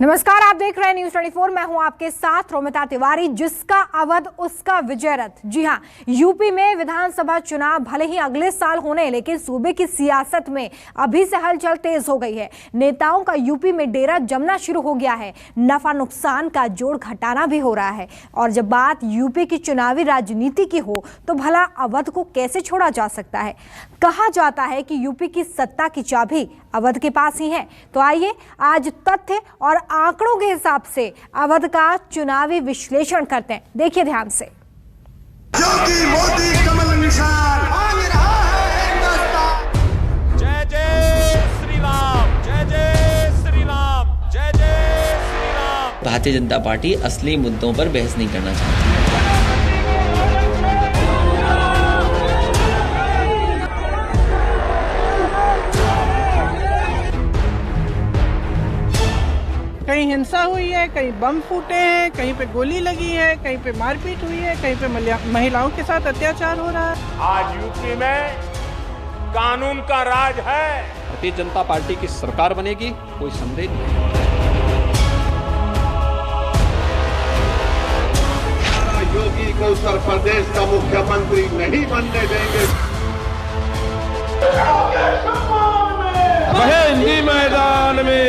नमस्कार, आप देख रहे हैं न्यूज 24। मैं हूं आपके साथ रोमिता तिवारी। जिसका अवध उसका विजय रथ। जी हां, यूपी में विधानसभा चुनाव भले ही अगले साल होने, लेकिन सूबे की सियासत में अभी से हलचल तेज हो गई है। नेताओं का यूपी में डेरा जमना शुरू हो गया है। नफा नुकसान का जोड़ घटाना भी हो रहा है। और जब बात यूपी की चुनावी राजनीति की हो तो भला अवध को कैसे छोड़ा जा सकता है। कहा जाता है कि यूपी की सत्ता की चाबी अवध के पास ही है। तो आइए आज तथ्य और आंकड़ों के हिसाब से अवध का चुनावी विश्लेषण करते हैं। देखिए ध्यान से। योगी मोदी कमल निशान मांग रहा है हिंदुस्तान। जय जय श्री राम, जय जय श्री राम, जय जय श्री राम। भारतीय जनता पार्टी असली मुद्दों पर बहस नहीं करना चाहती। कहीं हिंसा हुई है, कहीं बम फूटे हैं, कहीं पे गोली लगी है, कहीं पे मारपीट हुई है, कहीं पे महिलाओं के साथ अत्याचार हो रहा है। आज यूपी में कानून का राज है। भारतीय जनता पार्टी की सरकार बनेगी, कोई संदेह नहीं। योगी को उत्तर प्रदेश का मुख्यमंत्री नहीं बनने देंगे। हिंदी मैदान में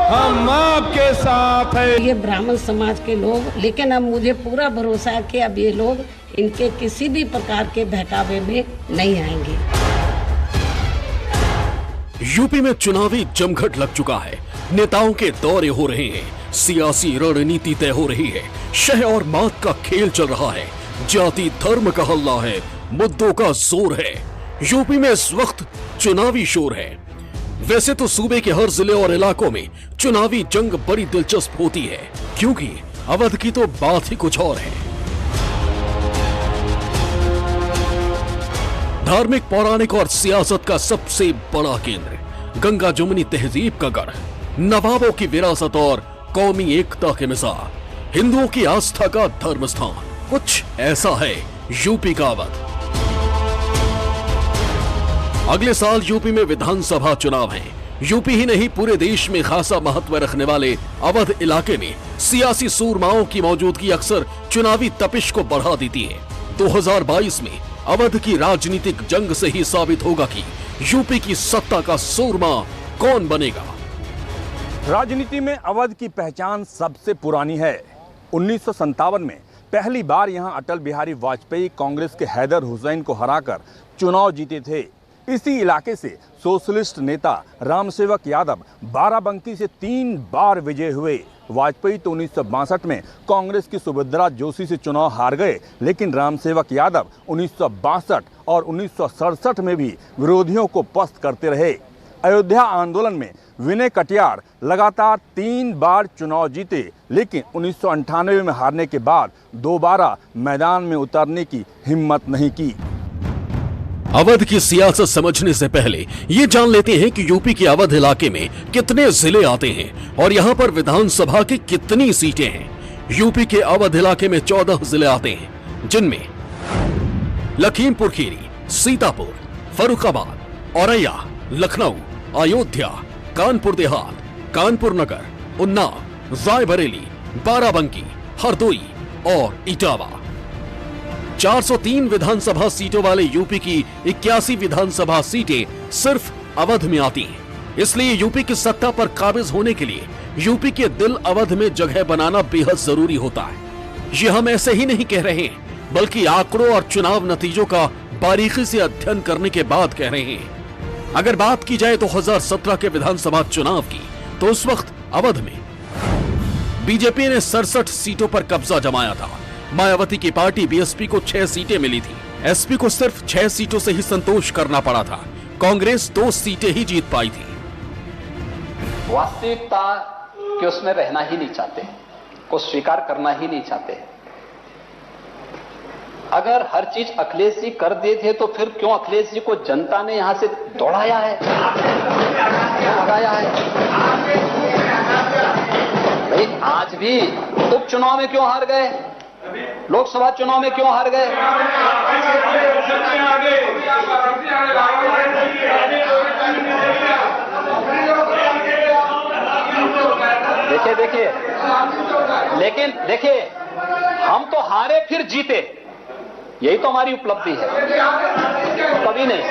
हम आपके साथ हैं। ये ब्राह्मण समाज के लोग, लेकिन अब मुझे पूरा भरोसा है कि अब ये लोग इनके किसी भी प्रकार के बहकावे में नहीं आएंगे। यूपी में चुनावी जमघट लग चुका है। नेताओं के दौरे हो रहे हैं, सियासी रणनीति तय हो रही है, शह और मात का खेल चल रहा है, जाति धर्म का हल्ला है, मुद्दों का जोर है। यूपी में इस वक्त चुनावी शोर है। वैसे तो सूबे के हर जिले और इलाकों में चुनावी जंग बड़ी दिलचस्प होती है, क्योंकि अवध की तो बात ही कुछ और है। धार्मिक, पौराणिक और सियासत का सबसे बड़ा केंद्र, गंगा जमुनी तहजीब का गढ़, नवाबों की विरासत और कौमी एकता के मिसाल, हिंदुओं की आस्था का धर्म स्थान, कुछ ऐसा है यूपी का अवध। अगले साल यूपी में विधानसभा चुनाव हैं। यूपी ही नहीं, पूरे देश में खासा महत्व रखने वाले अवध इलाके में सियासी सूरमाओं की मौजूदगी अक्सर चुनावी तपिश को बढ़ा देती है। 2022 में अवध की राजनीतिक जंग से ही साबित होगा कि यूपी की सत्ता का सूरमा कौन बनेगा। राजनीति में अवध की पहचान सबसे पुरानी है। 1957 में पहली बार यहां अटल बिहारी वाजपेयी कांग्रेस के हैदर हुसैन को हराकर चुनाव जीते थे। इसी इलाके से सोशलिस्ट नेता रामसेवक यादव बाराबंकी से 3 बार विजय हुए। वाजपेयी तो 1962 में कांग्रेस की सुभद्रा जोशी से चुनाव हार गए, लेकिन रामसेवक यादव 1962 और 1967 में भी विरोधियों को पस्त करते रहे। अयोध्या आंदोलन में विनय कटियार लगातार 3 बार चुनाव जीते, लेकिन 1998 में हारने के बाद दोबारा मैदान में उतरने की हिम्मत नहीं की। अवध की सियासत समझने से पहले ये जान लेते हैं कि यूपी के अवध इलाके में कितने जिले आते हैं और यहाँ पर विधानसभा की कितनी सीटें हैं। यूपी के अवध इलाके में 14 जिले आते हैं, जिनमें लखीमपुर खीरी, सीतापुर, फर्रुखाबाद, औरैया, लखनऊ, अयोध्या, कानपुर देहात, कानपुर नगर, उन्नाव, रायबरेली, बाराबंकी, हरदोई और इटावा। 403 विधानसभा सीटों वाले यूपी की 81 विधानसभा सीटें सिर्फ अवध में आती हैं। इसलिए यूपी की सत्ता पर काबिज होने के लिए यूपी के दिल अवध में जगह बनाना बेहद जरूरी होता है। ये हम ऐसे ही नहीं कह रहे हैं, बल्कि आंकड़ों और चुनाव नतीजों का बारीकी से अध्ययन करने के बाद कह रहे हैं। अगर बात की जाए 2017 के विधानसभा चुनाव की, तो उस वक्त अवध में बीजेपी ने 67 सीटों पर कब्जा जमाया था। मायावती की पार्टी बीएसपी को 6 सीटें मिली थी। एसपी को सिर्फ 6 सीटों से ही संतोष करना पड़ा था। कांग्रेस 2 सीटें ही जीत पाई थी। वास्तविकता कि उसमें रहना ही नहीं चाहते, को स्वीकार करना ही नहीं चाहते। अगर हर चीज अखिलेश जी कर देते थे तो फिर क्यों अखिलेश जी को जनता ने यहां से दौड़ाया है, भगाया है? भाई आज भी उपचुनाव में क्यों हार गए, लोकसभा चुनाव में क्यों हार गए? देखिए लेकिन देखिए, हम तो हारे फिर जीते, यही तो हमारी उपलब्धि है। कभी नहीं,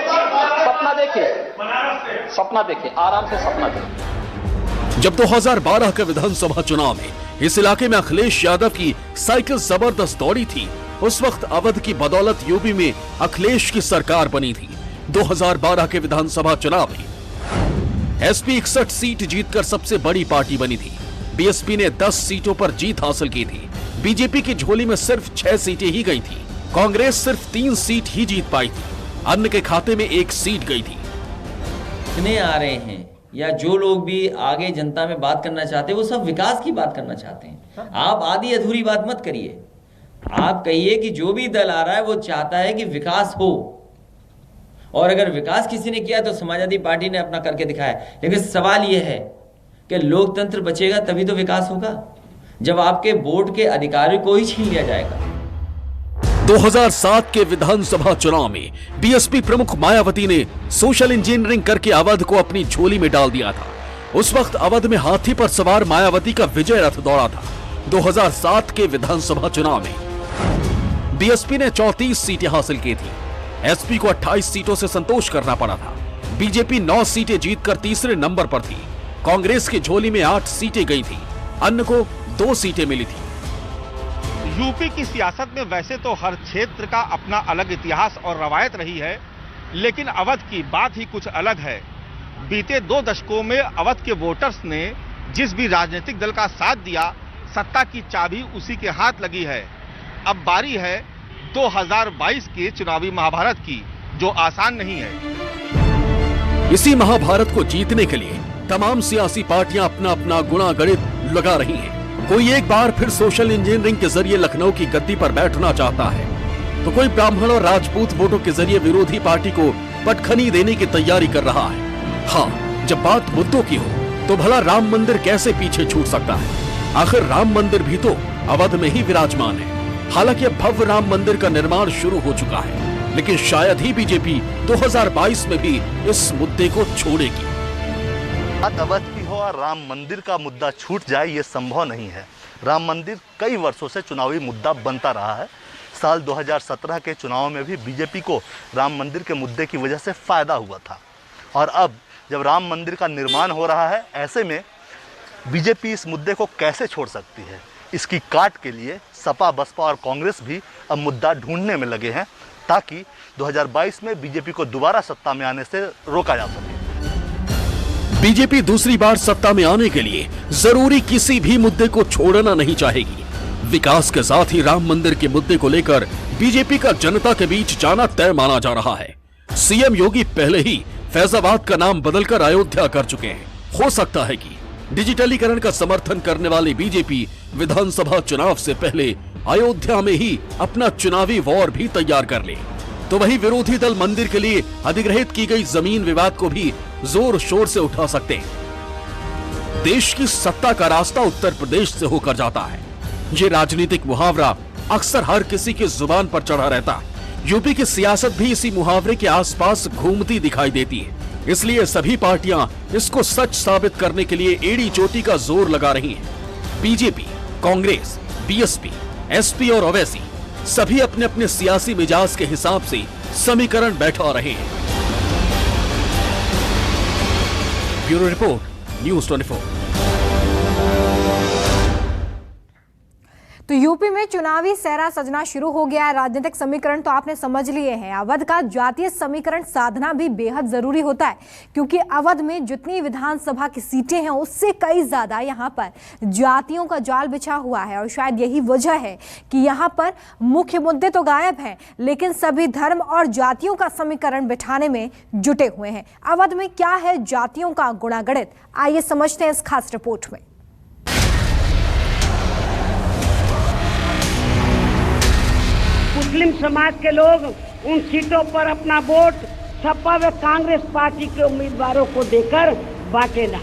सपना देखिए, आराम से सपना देखिए। जब 2012 के विधानसभा चुनाव में इस इलाके में अखिलेश यादव की साइकिल जबरदस्त दौड़ी थी, उस वक्त अवध की बदौलत यूपी में अखिलेश की सरकार बनी थी। 2012 के विधानसभा चुनाव में एसपी 61 सीट जीतकर सबसे बड़ी पार्टी बनी थी। बीएसपी ने 10 सीटों पर जीत हासिल की थी। बीजेपी की झोली में सिर्फ 6 सीटें ही गई थी। कांग्रेस सिर्फ 3 सीट ही जीत पाई थी। अन्य के खाते में 1 सीट गई थी। इतने आ रहे हैं या जो लोग भी आगे जनता में बात करना चाहते हैं, वो सब विकास की बात करना चाहते हैं। आप आधी अधूरी बात मत करिए। आप कहिए कि जो भी दल आ रहा है वो चाहता है कि विकास हो, और अगर विकास किसी ने किया तो समाजवादी पार्टी ने अपना करके दिखाया। लेकिन सवाल यह है कि लोकतंत्र बचेगा तभी तो विकास होगा, जब आपके वोट के अधिकारों को ही छीन लिया जाएगा। 2007 के विधानसभा चुनाव में बीएसपी प्रमुख मायावती ने सोशल इंजीनियरिंग करके अवध को अपनी झोली में डाल दिया था। उस वक्त अवध में हाथी पर सवार मायावती का विजय रथ दौड़ा था। 2007 के विधानसभा चुनाव में बीएसपी ने 34 सीटें हासिल की थी। एसपी को 28 सीटों से संतोष करना पड़ा था। बीजेपी 9 सीटें जीतकर तीसरे नंबर पर थी। कांग्रेस की झोली में 8 सीटें गई थी, अन्य को 2 सीटें मिली थी। यूपी की सियासत में वैसे तो हर क्षेत्र का अपना अलग इतिहास और रवायत रही है, लेकिन अवध की बात ही कुछ अलग है। बीते 2 दशकों में अवध के वोटर्स ने जिस भी राजनीतिक दल का साथ दिया, सत्ता की चाबी उसी के हाथ लगी है। अब बारी है 2022 के चुनावी महाभारत की, जो आसान नहीं है। इसी महाभारत को जीतने के लिए तमाम सियासी पार्टियां अपना अपना गुणा गणित लगा रही हैं। कोई एक बार फिर सोशल इंजीनियरिंग के जरिए लखनऊ की गद्दी पर बैठना चाहता है, तो कोई ब्राह्मण और राजपूत वोटों के जरिए विरोधी पार्टी को पटखनी देने की तैयारी कर रहा है। हाँ, जब बात मुद्दों की हो तो भला राम मंदिर कैसे पीछे छूट सकता है? आखिर राम मंदिर भी तो अवध में ही विराजमान है। हालांकि अब भव्य राम मंदिर का निर्माण शुरू हो चुका है, लेकिन शायद ही बीजेपी 2022 में भी इस मुद्दे को छोड़ेगी। अवध की हो और राम मंदिर का मुद्दा छूट जाए, ये संभव नहीं है। राम मंदिर कई वर्षों से चुनावी मुद्दा बनता रहा है। साल 2017 के चुनाव में भी बीजेपी को राम मंदिर के मुद्दे की वजह से फायदा हुआ था, और अब जब राम मंदिर का निर्माण हो रहा है, ऐसे में बीजेपी इस मुद्दे को कैसे छोड़ सकती है? इसकी काट के लिए सपा, बसपा और कांग्रेस भी अब मुद्दा ढूंढने में लगे हैं, ताकि 2022 में बीजेपी को दोबारा सत्ता में आने से रोका जा सके। बीजेपी दूसरी बार सत्ता में आने के लिए जरूरी किसी भी मुद्दे को छोड़ना नहीं चाहेगी। विकास के साथ ही राम मंदिर के मुद्दे को लेकर बीजेपी का जनता के बीच जाना तय माना जा रहा है। सीएम योगी पहले ही फैजाबाद का नाम बदलकर अयोध्या कर चुके हैं। हो सकता है कि डिजिटलीकरण का समर्थन करने वाली बीजेपी विधानसभा चुनाव से पहले अयोध्या में ही अपना चुनावी वॉर भी तैयार कर ले, तो वही विरोधी दल मंदिर के लिए अधिग्रहित की गई जमीन विवाद को भी जोर शोर से उठा सकते हैं। देश की सत्ता का रास्ता उत्तर प्रदेश से होकर जाता है। ये राजनीतिक मुहावरा अक्सर हर किसी की जुबान पर चढ़ा रहता है। यूपी की सियासत भी इसी मुहावरे के आसपास घूमती दिखाई देती है। इसलिए सभी पार्टियां इसको सच साबित करने के लिए एड़ी चोटी का जोर लगा रही हैं। बीजेपी, कांग्रेस, बीएसपी, एसपी और ओवैसी सभी अपने अपने सियासी मिजाज के हिसाब से समीकरण बैठा रहे हैं। Bureau report, news 24। तो यूपी में चुनावी सहरा सजना शुरू हो गया है। राजनीतिक समीकरण तो आपने समझ लिए हैं। अवध का जातीय समीकरण साधना भी बेहद जरूरी होता है, क्योंकि अवध में जितनी विधानसभा की सीटें हैं उससे कई ज्यादा यहाँ पर जातियों का जाल बिछा हुआ है। और शायद यही वजह है कि यहाँ पर मुख्य मुद्दे तो गायब हैं, लेकिन सभी धर्म और जातियों का समीकरण बिठाने में जुटे हुए हैं। अवध में क्या है जातियों का गुणागणित, आइए समझते हैं इस खास रिपोर्ट में। मुस्लिम समाज के लोग उन सीटों पर अपना वोट सपा व कांग्रेस पार्टी के उम्मीदवारों को देकर बांटे ना।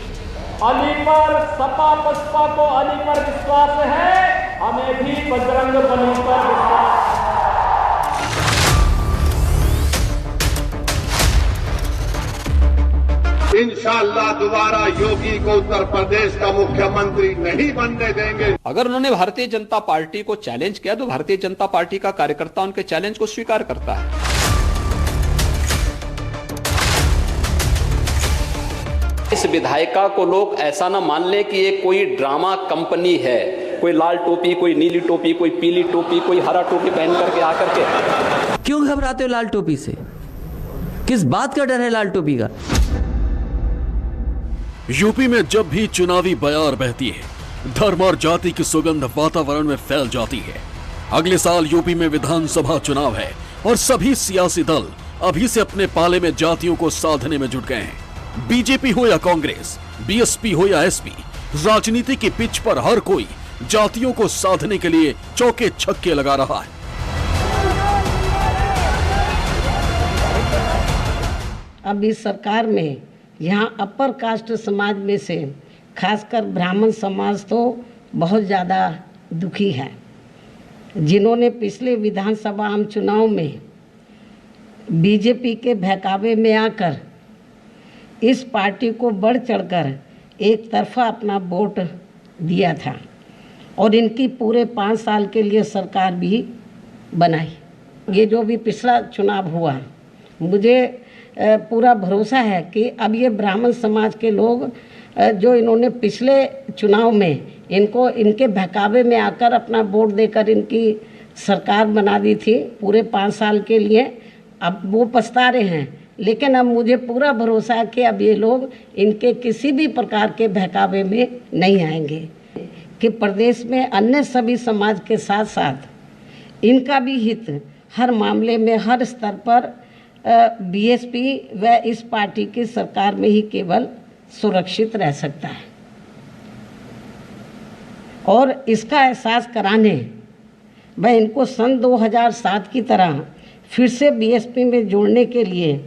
अली पर सपा बसपा को अली पर विश्वास है, हमें भी बजरंग बली पर विश्वास है। इंशाअल्लाह दोबारा योगी को उत्तर प्रदेश का मुख्यमंत्री नहीं बनने देंगे। अगर उन्होंने भारतीय जनता पार्टी को चैलेंज किया तो भारतीय जनता पार्टी का कार्यकर्ता उनके चैलेंज को स्वीकार करता है। इस विधायिका को लोग ऐसा ना मान ले कि ये कोई ड्रामा कंपनी है, कोई लाल टोपी, कोई नीली टोपी, कोई पीली टोपी, कोई हरा टोपी पहन करके आकर के। क्यों घबराते हो लाल टोपी से? किस बात का डर है लाल टोपी का? यूपी में जब भी चुनावी बयार बहती है, धर्म और जाति की सुगंध वातावरण में फैल जाती है। अगले साल यूपी में विधानसभा चुनाव है और सभी सियासी दल अभी से अपने पाले में जातियों को साधने में जुट गए हैं। बीजेपी हो या कांग्रेस, बीएसपी हो या एसपी, राजनीति की पिच पर हर कोई जातियों को साधने के लिए चौके छक्के लगा रहा है। अब इस सरकार में यहाँ अपर कास्ट समाज में से खासकर ब्राह्मण समाज तो बहुत ज़्यादा दुखी है, जिन्होंने पिछले विधानसभा आम चुनाव में बीजेपी के बहकावे में आकर इस पार्टी को बढ़ चढ़कर एक तरफा अपना वोट दिया था और इनकी पूरे 5 साल के लिए सरकार भी बनाई। ये जो भी पिछला चुनाव हुआ, मुझे पूरा भरोसा है कि अब ये ब्राह्मण समाज के लोग जो इन्होंने पिछले चुनाव में इनके बहकावे में आकर अपना वोट देकर इनकी सरकार बना दी थी पूरे 5 साल के लिए, अब वो पछता रहे हैं। लेकिन अब मुझे पूरा भरोसा है कि अब ये लोग इनके किसी भी प्रकार के बहकावे में नहीं आएंगे, कि प्रदेश में अन्य सभी समाज के साथ साथ इनका भी हित हर मामले में हर स्तर पर बीएसपी व इस पार्टी की सरकार में ही केवल सुरक्षित रह सकता है। और इसका एहसास कराने व इनको सन 2007 की तरह फिर से बीएसपी में जोड़ने के लिए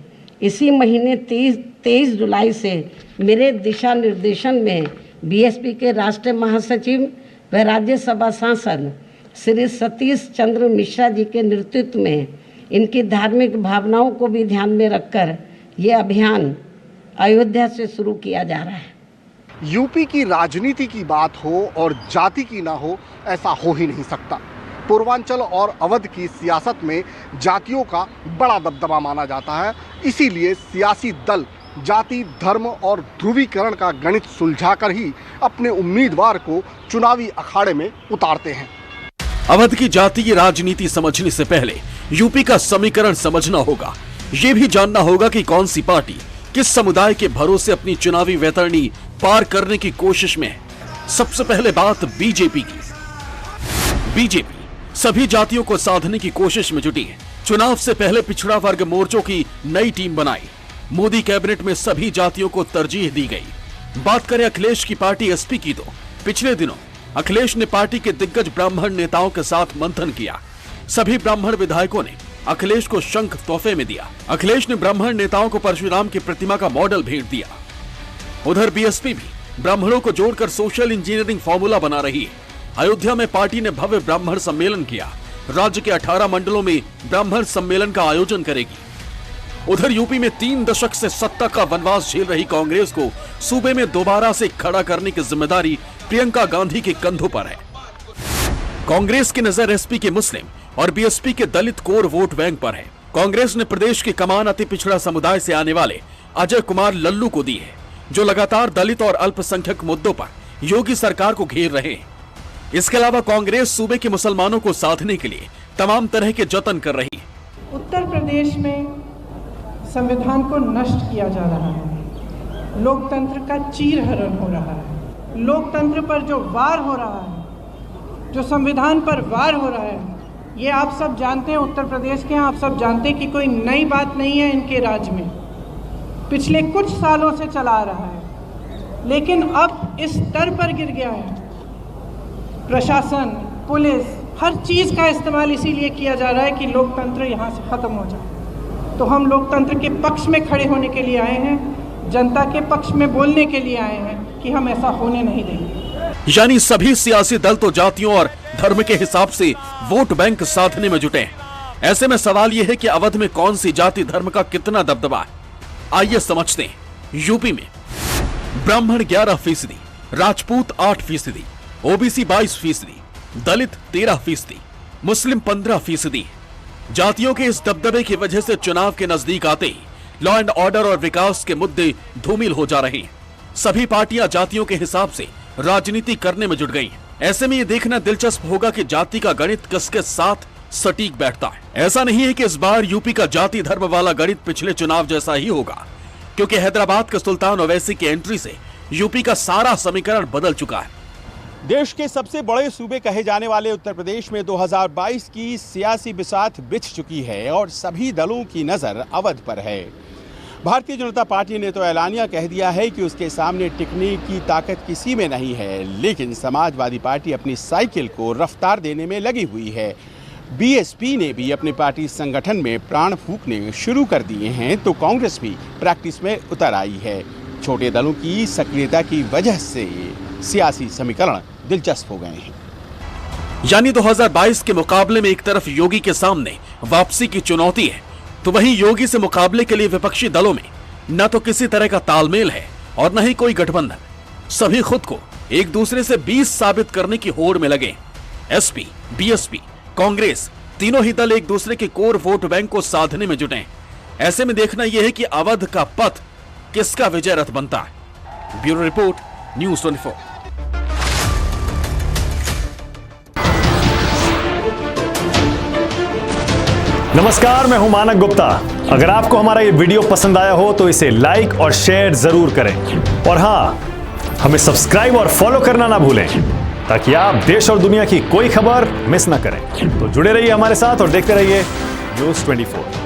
इसी महीने 23 जुलाई से मेरे दिशा निर्देशन में बीएसपी के राष्ट्रीय महासचिव व राज्यसभा सांसद श्री सतीश चंद्र मिश्रा जी के नेतृत्व में इनकी धार्मिक भावनाओं को भी ध्यान में रखकर ये अभियान अयोध्या से शुरू किया जा रहा है। यूपी की राजनीति की बात हो और जाति की ना हो, ऐसा हो ही नहीं सकता। पूर्वांचल और अवध की सियासत में जातियों का बड़ा दबदबा माना जाता है, इसीलिए सियासी दल जाति, धर्म और ध्रुवीकरण का गणित सुलझाकर ही अपने उम्मीदवार को चुनावी अखाड़े में उतारते हैं। अवध की जातीय राजनीति समझने से पहले यूपी का समीकरण समझना होगा। ये भी जानना होगा कि कौन सी पार्टी किस समुदाय के भरोसे अपनी चुनावी वैतरणी पार करने की कोशिश में है। सबसे पहले बात बीजेपी की। बीजेपी सभी जातियों को साधने की कोशिश में जुटी है। चुनाव से पहले पिछड़ा वर्ग मोर्चों की नई टीम बनाई। मोदी कैबिनेट में सभी जातियों को तरजीह दी गई। बात करें अखिलेश की पार्टी एसपी की, तो पिछले दिनों अखिलेश ने पार्टी के दिग्गज ब्राह्मण नेताओं के साथ मंथन किया। सभी ब्राह्मण विधायकों ने अखिलेश को शंख तोहफे में दिया। अखिलेश ने ब्राह्मण नेताओं को परशुराम की प्रतिमा का मॉडल भेंट दिया। उधर बीएसपी भी ब्राह्मणों को जोड़कर सोशल इंजीनियरिंग फॉर्मूला बना रही है। अयोध्या में पार्टी ने भव्य ब्राह्मण सम्मेलन किया। राज्य के 18 मंडलों में ब्राह्मण सम्मेलन का आयोजन करेगी। उधर यूपी में 3 दशक से सत्ता का वनवास झेल रही कांग्रेस को सूबे में दोबारा से खड़ा करने की जिम्मेदारी प्रियंका गांधी के कंधों पर है। कांग्रेस की नजर एसपी के मुस्लिम और बीएसपी के दलित कोर वोट बैंक पर है। कांग्रेस ने प्रदेश की कमान अति पिछड़ा समुदाय से आने वाले अजय कुमार लल्लू को दी है, जो लगातार दलित और अल्पसंख्यक मुद्दों पर योगी सरकार को घेर रहे हैं। इसके अलावा कांग्रेस सूबे के मुसलमानों को साधने के लिए तमाम तरह के जतन कर रही है। उत्तर प्रदेश में संविधान को नष्ट किया जा रहा है, लोकतंत्र का चीरहरण हो रहा है, लोकतंत्र पर जो वार हो रहा है, जो संविधान पर वार हो रहा है, ये आप सब जानते हैं। उत्तर प्रदेश के आप सब जानते हैं कि कोई नई बात नहीं है इनके राज्य में, पिछले कुछ सालों से चला आ रहा है, लेकिन अब इस स्तर पर गिर गया है। प्रशासन, पुलिस, हर चीज़ का इस्तेमाल इसीलिए किया जा रहा है कि लोकतंत्र यहाँ से ख़त्म हो जाए। तो हम लोकतंत्र के पक्ष में खड़े होने के लिए आए हैं, जनता के पक्ष में बोलने के लिए आए हैं कि हम ऐसा होने नहीं देंगे। यानी सभी सियासी दल तो जातियों और धर्म के हिसाब से वोट बैंक साधने में जुटे हैं। ऐसे में सवाल यह है कि अवध में कौन सी जाति धर्म का कितना दबदबा है। आइए समझते हैं। यूपी में ब्राह्मण 11%, राजपूत 8%, ओबीसी 22%, दलित 13%, मुस्लिम 15%। जातियों के इस दबदबे की वजह से चुनाव के नजदीक आते ही लॉ एंड ऑर्डर और विकास के मुद्दे धूमिल हो जा रहे हैं। सभी पार्टियां जातियों के हिसाब से राजनीति करने में जुट गई हैं। ऐसे में ये देखना दिलचस्प होगा कि जाति का गणित किसके साथ सटीक बैठता है। ऐसा नहीं है कि इस बार यूपी का जाति धर्म वाला गणित पिछले चुनाव जैसा ही होगा, क्योंकि हैदराबाद के सुल्तान ओवैसी की एंट्री से यूपी का सारा समीकरण बदल चुका है। देश के सबसे बड़े सूबे कहे जाने वाले उत्तर प्रदेश में 2022 की सियासी बिसात बिछ चुकी है और सभी दलों की नजर अवध पर है। भारतीय जनता पार्टी ने तो ऐलानिया कह दिया है कि उसके सामने टिकने की ताकत किसी में नहीं है, लेकिन समाजवादी पार्टी अपनी साइकिल को रफ्तार देने में लगी हुई है। बीएसपी ने भी अपने पार्टी संगठन में प्राण फूंकने शुरू कर दिए हैं, तो कांग्रेस भी प्रैक्टिस में उतर आई है। छोटे दलों की सक्रियता की वजह से सियासी समीकरण दिलचस्प हो गए हैं। यानी 2022 के मुकाबले में एक तरफ योगी के सामने वापसी की चुनौती है, तो वहीं योगी से मुकाबले के लिए विपक्षी दलों में न तो किसी तरह का तालमेल है और न ही कोई गठबंधन। सभी खुद को एक दूसरे से 20 साबित करने की होड़ में लगे। एसपी, बीएसपी, कांग्रेस तीनों ही दल एक दूसरे के कोर वोट बैंक को साधने में जुटे हैं। ऐसे में देखना यह है कि अवध का पथ किसका विजय रथ बनता है। Bureau report, news 24। नमस्कार, मैं हूं मानक गुप्ता। अगर आपको हमारा ये वीडियो पसंद आया हो तो इसे लाइक और शेयर जरूर करें, और हां, हमें सब्सक्राइब और फॉलो करना ना भूलें ताकि आप देश और दुनिया की कोई खबर मिस ना करें। तो जुड़े रहिए हमारे साथ और देखते रहिए न्यूज़ 24।